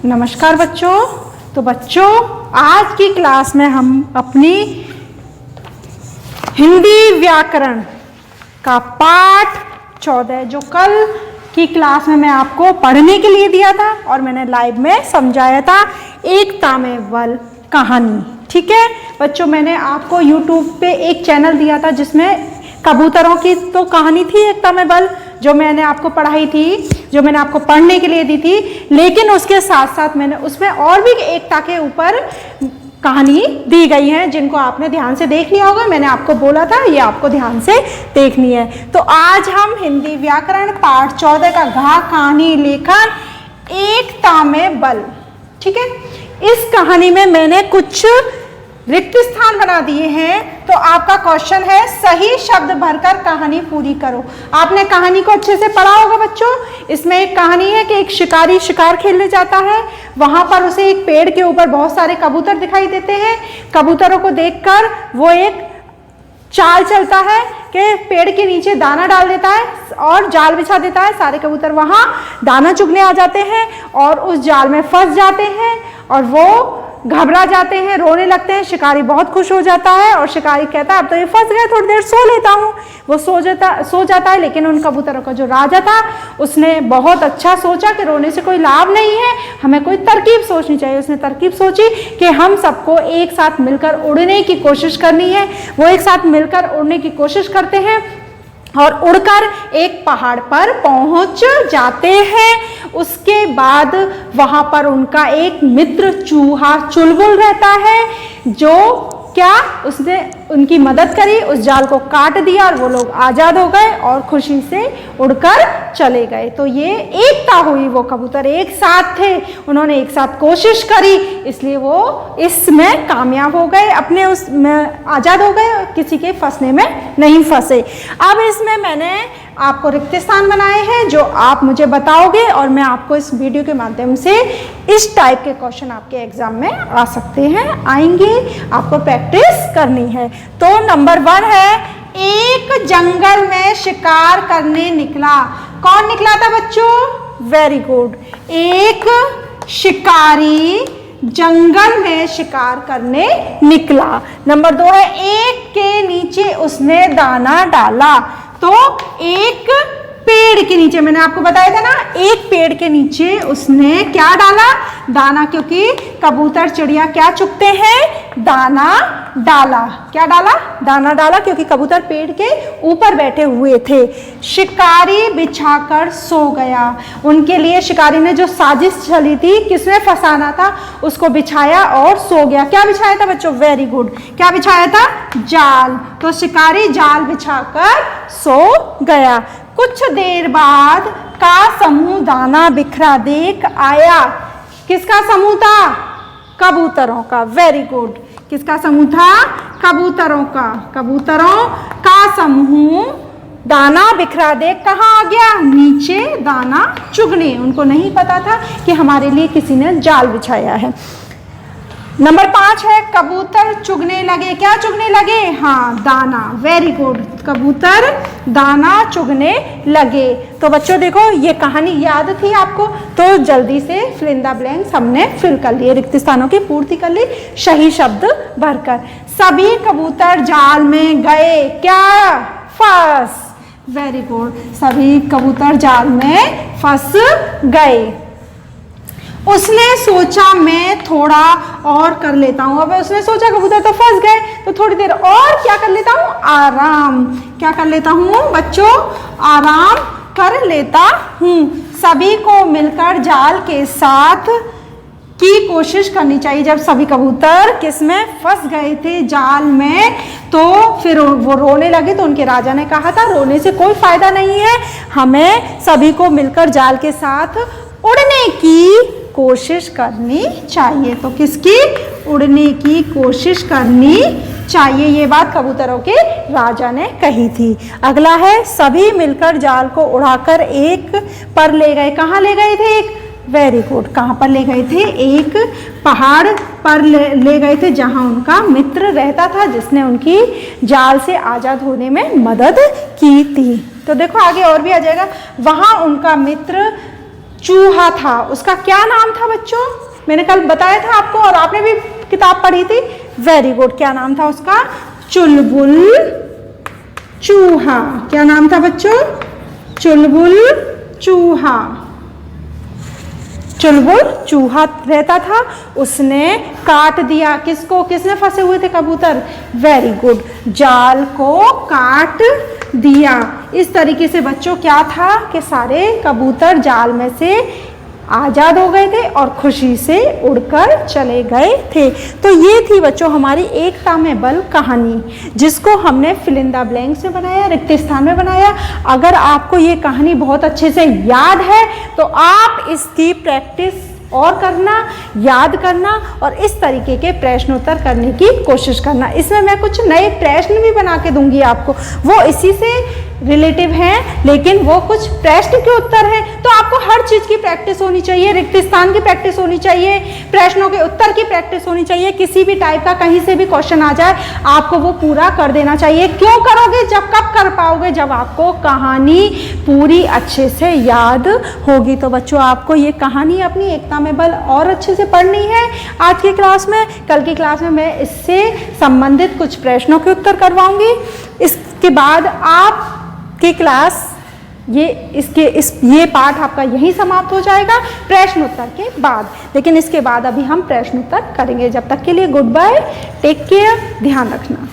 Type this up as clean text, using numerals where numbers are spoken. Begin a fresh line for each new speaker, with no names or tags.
नमस्कार बच्चों। तो बच्चों, आज की क्लास में हम अपनी हिंदी व्याकरण का पाठ 14 जो कल की क्लास में मैं आपको पढ़ने के लिए दिया था और मैंने लाइव में समझाया था, एकता में बल कहानी। ठीक है बच्चों, मैंने आपको YouTube पे एक चैनल दिया था जिसमें कबूतरों की तो कहानी थी एकता में बल, जो मैंने आपको पढ़ाई थी, जो मैंने आपको पढ़ने के लिए दी थी। लेकिन उसके साथ साथ मैंने उसमें और भी एकता के ऊपर कहानी दी गई है जिनको आपने ध्यान से देख लिया होगा। मैंने आपको बोला था ये आपको ध्यान से देखनी है। तो आज हम हिंदी व्याकरण पाठ 14 का घा कहानी लेखन एकता में बल। ठीक है, इस कहानी में मैंने कुछ रिक्त स्थान बना दिए हैं। तो आपका क्वेश्चन है सही शब्द भरकर कहानी पूरी करो। आपने कहानी को अच्छे से पढ़ा होगा बच्चों। इसमें एक कहानी है कि एक शिकारी शिकार खेलने जाता है। वहां पर उसे एक पेड़ के ऊपर बहुत सारे कबूतर दिखाई देते हैं। कबूतरों को देखकर वो एक चाल चलता है कि पेड़ के नीचे दाना डाल देता है और जाल बिछा देता है। सारे कबूतर वहां दाना चुगने आ जाते हैं और उस जाल में फंस जाते हैं और वो घबरा जाते हैं, रोने लगते हैं। शिकारी बहुत खुश हो जाता है और शिकारी कहता है अब तो ये फंस गए, थोड़ी देर सो लेता हूँ। वो सो जाता है। लेकिन उन कबूतरों का जो राजा था उसने बहुत अच्छा सोचा कि रोने से कोई लाभ नहीं है, हमें कोई तरकीब सोचनी चाहिए। उसने तरकीब सोची कि हम सबको एक साथ मिलकर उड़ने की कोशिश करनी है। वो एक साथ मिलकर उड़ने की कोशिश करते हैं और उड़कर एक पहाड़ पर पहुंच जाते हैं। उसके बाद वहां पर उनका एक मित्र चूहा चुलबुल रहता है, जो क्या उसने उनकी मदद करी, उस जाल को काट दिया और वो लोग आज़ाद हो गए और खुशी से उड़कर चले गए। तो ये एकता हुई, वो कबूतर एक साथ थे, उन्होंने एक साथ कोशिश करी, इसलिए वो इसमें कामयाब हो गए, अपने उसमें आज़ाद हो गए, किसी के फंसने में नहीं फंसे। अब इसमें मैंने आपको रिक्त स्थान बनाए हैं जो आप मुझे बताओगे और मैं आपको इस वीडियो के माध्यम से इस टाइप के क्वेश्चन आपके एग्जाम में आ सकते हैं, आएंगे, आपको प्रैक्टिस करनी है। तो नंबर 1 है, एक जंगल में शिकार करने निकला। कौन निकला था बच्चों? वेरी गुड, एक शिकारी जंगल में शिकार करने निकला। नंबर 2 है, एक के नीचे उसने दाना डाला। तो एक पेड़ के नीचे, मैंने आपको बताया था ना, एक पेड़ के नीचे उसने क्या डाला? दाना, क्योंकि कबूतर चिड़िया क्या चुगते हैं? दाना डाला। क्या डाला? दाना डाला, क्योंकि कबूतर पेड़ के ऊपर बैठे हुए थे। शिकारी बिछाकर सो गया। उनके लिए शिकारी ने जो साजिश चली थी, किसमें फंसाना था, उसको बिछाया और सो गया। क्या बिछाया था बच्चों? वेरी गुड, क्या बिछाया था? जाल। तो शिकारी जाल बिछाकर सो गया। कुछ देर बाद का समूह दाना बिखरा देख आया। किसका समूह था? कबूतरों का। वेरी गुड, किसका समूह था? कबूतरों का। कबूतरों का समूह दाना बिखरा देख कहाँ आ गया? नीचे दाना चुगने। उनको नहीं पता था कि हमारे लिए किसी ने जाल बिछाया है। नंबर 5 है, कबूतर चुगने लगे। क्या चुगने लगे? हाँ, दाना। वेरी गुड, कबूतर दाना चुगने लगे। तो बच्चों देखो, ये कहानी याद थी आपको, तो जल्दी से फिल इन द ब्लैंक्स हमने फिल कर लिए, रिक्त स्थानों की पूर्ति कर ली सही शब्द भरकर। सभी कबूतर जाल में गए। क्या? फंस। वेरी गुड, सभी कबूतर जाल में फंस गए। उसने सोचा मैं थोड़ा और कर लेता हूँ। अब उसने सोचा कबूतर तो फंस गए, तो थोड़ी देर और क्या कर लेता हूँ? आराम। क्या कर लेता हूँ बच्चों? आराम कर लेता हूँ। सभी को मिलकर जाल के साथ की कोशिश करनी चाहिए। जब सभी कबूतर किसमें फंस गए थे? जाल में। तो फिर वो रोने लगे, तो उनके राजा ने कहा था रोने से कोई फायदा नहीं है, हमें सभी को मिलकर जाल के साथ उड़ने की कोशिश करनी चाहिए। तो किसकी? उड़ने की कोशिश करनी चाहिए। ये बात कबूतरों के राजा ने कही थी। अगला है, सभी मिलकर जाल को उड़ाकर एक पर ले गए। कहाँ ले गए थे? एक। वेरी गुड, कहाँ पर ले गए थे? एक पहाड़ पर ले गए थे, जहाँ उनका मित्र रहता था, जिसने उनकी जाल से आज़ाद होने में मदद की थी। तो देखो आगे और भी आ जाएगा। वहाँ उनका मित्र चूहा था, उसका क्या नाम था बच्चों? मैंने कल बताया था आपको और आपने भी किताब पढ़ी थी। वेरी गुड, क्या नाम था उसका? चुलबुल चूहा। क्या नाम था बच्चों? चुलबुल चूहा। चुलबुल चूहा रहता था, उसने काट दिया किसको? किसने फंसे हुए थे कबूतर? वेरी गुड, जाल को काट दिया। इस तरीके से बच्चों क्या था कि सारे कबूतर जाल में से आज़ाद हो गए थे और खुशी से उड़कर चले गए थे। तो ये थी बच्चों हमारी एकता में बल कहानी, जिसको हमने फिल इन द ब्लैंक्स में बनाया, रिक्त स्थान में बनाया। अगर आपको ये कहानी बहुत अच्छे से याद है तो आप इसकी प्रैक्टिस और करना, याद करना और इस तरीके के प्रश्न उत्तर करने की कोशिश करना। इसमें मैं कुछ नए प्रश्न भी बना के दूंगी आपको, वो इसी से रिलेटिव हैं लेकिन वो कुछ प्रश्न के उत्तर हैं। तो आपको हर चीज़ की प्रैक्टिस होनी चाहिए, रिक्त स्थान की प्रैक्टिस होनी चाहिए, प्रश्नों के उत्तर की प्रैक्टिस होनी चाहिए। किसी भी टाइप का कहीं से भी क्वेश्चन आ जाए आपको वो पूरा कर देना चाहिए। क्यों करोगे? जब कब कर पाओगे? जब आपको कहानी पूरी अच्छे से याद होगी। तो बच्चों आपको ये कहानी अपनी एकता में बल और अच्छे से पढ़नी है आज की क्लास में। कल की क्लास में मैं इससे संबंधित कुछ प्रश्नों के उत्तर करवाऊंगी। इसके बाद आप की क्लास ये पाठ आपका यहीं समाप्त हो जाएगा प्रश्न उत्तर के बाद। लेकिन इसके बाद अभी हम प्रश्न उत्तर करेंगे। जब तक के लिए गुड बाय, टेक केयर, ध्यान रखना।